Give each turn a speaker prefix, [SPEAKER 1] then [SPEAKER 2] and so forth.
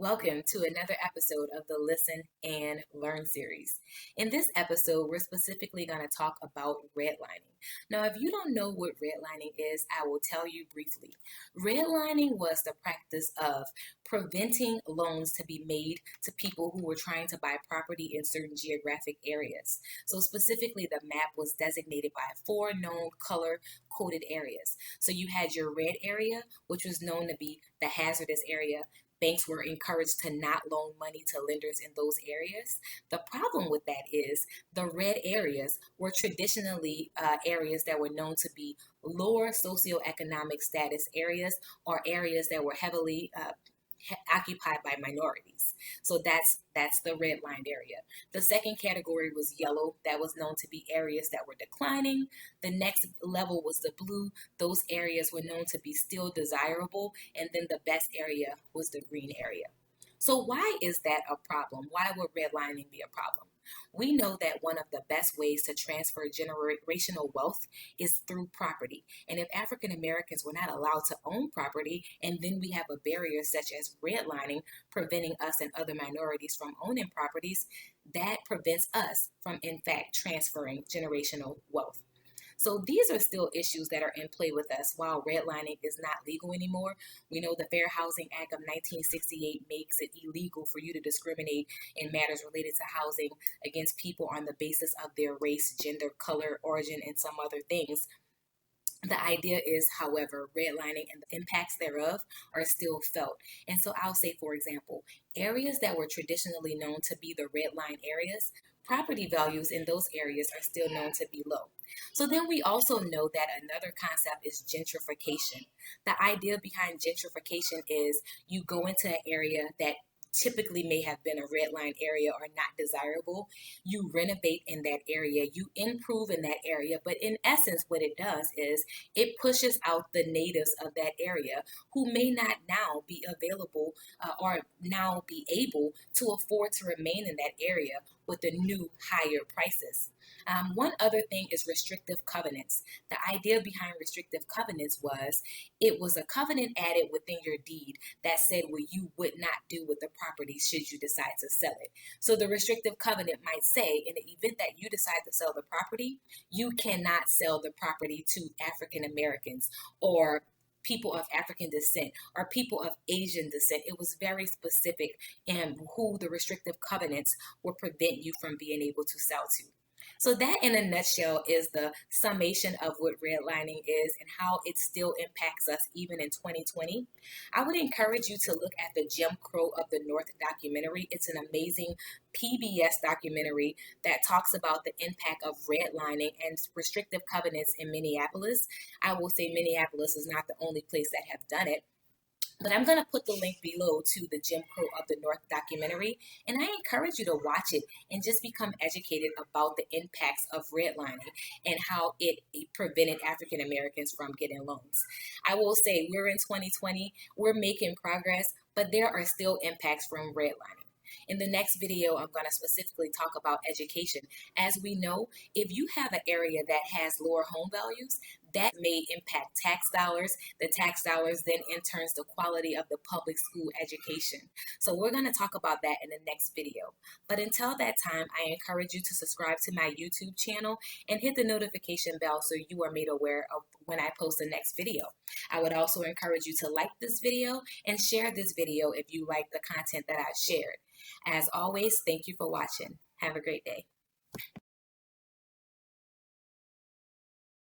[SPEAKER 1] Welcome to another episode of the Listen and Learn series. In this episode, we're specifically going to talk about redlining. Now, if you don't know what redlining is, I will tell you briefly. Redlining was the practice of preventing loans to be made to people who were trying to buy property in certain geographic areas. So, specifically, the map was designated by four known color coded areas. So, you had your red area, which was known to be the hazardous area. Banks were encouraged to not loan money to lenders in those areas. The problem with that is the red areas were traditionally areas that were known to be lower socioeconomic status areas or areas that were heavily occupied by minorities. So that's the red line area. The second category was yellow. That was known to be areas that were declining. The next level was the blue. Those areas were known to be still desirable. And then the best area was the green area. So why is that a problem? Why would redlining be a problem? We know that one of the best ways to transfer generational wealth is through property. And if African Americans were not allowed to own property, and then we have a barrier such as redlining preventing us and other minorities from owning properties, that prevents us from, in fact, transferring generational wealth. So these are still issues that are in play with us while redlining is not legal anymore. We know the Fair Housing Act of 1968 makes it illegal for you to discriminate in matters related to housing against people on the basis of their race, gender, color, origin, and some other things. The idea is, however, redlining and the impacts thereof are still felt. And so I'll say, for example, areas that were traditionally known to be the red line areas, property values in those areas are still known to be low. So then we also know that another concept is gentrification. The idea behind gentrification is you go into an area that typically may have been a red line area or not desirable. You renovate in that area, you improve in that area, but in essence, what it does is it pushes out the natives of that area who may not now be available or now be able to afford to remain in that area with the new higher prices. One other thing is restrictive covenants. The idea behind restrictive covenants was it was a covenant added within your deed that said what you would not do with the property should you decide to sell it. So the restrictive covenant might say in the event that you decide to sell the property, you cannot sell the property to African Americans or people of African descent or people of Asian descent. It was very specific in who the restrictive covenants would prevent you from being able to sell to. So that in a nutshell is the summation of what redlining is and how it still impacts us even in 2020. I would encourage you to look at the Jim Crow of the North documentary. It's an amazing PBS documentary that talks about the impact of redlining and restrictive covenants in Minneapolis. I will say Minneapolis is not the only place that have done it. But I'm going to put the link below to the Jim Crow of the North documentary, and I encourage you to watch it and just become educated about the impacts of redlining and how it prevented African Americans from getting loans. I will say we're in 2020, we're making progress, but there are still impacts from redlining. In the next video, I'm going to specifically talk about education. As we know, if you have an area that has lower home values, that may impact tax dollars. The tax dollars then in turns the quality of the public school education. So we're going to talk about that in the next video. But until that time, I encourage you to subscribe to my YouTube channel and hit the notification bell so you are made aware of when I post the next video. I would also encourage you to like this video and share this video if you like the content that I've shared. As always, thank you for watching. Have a great day.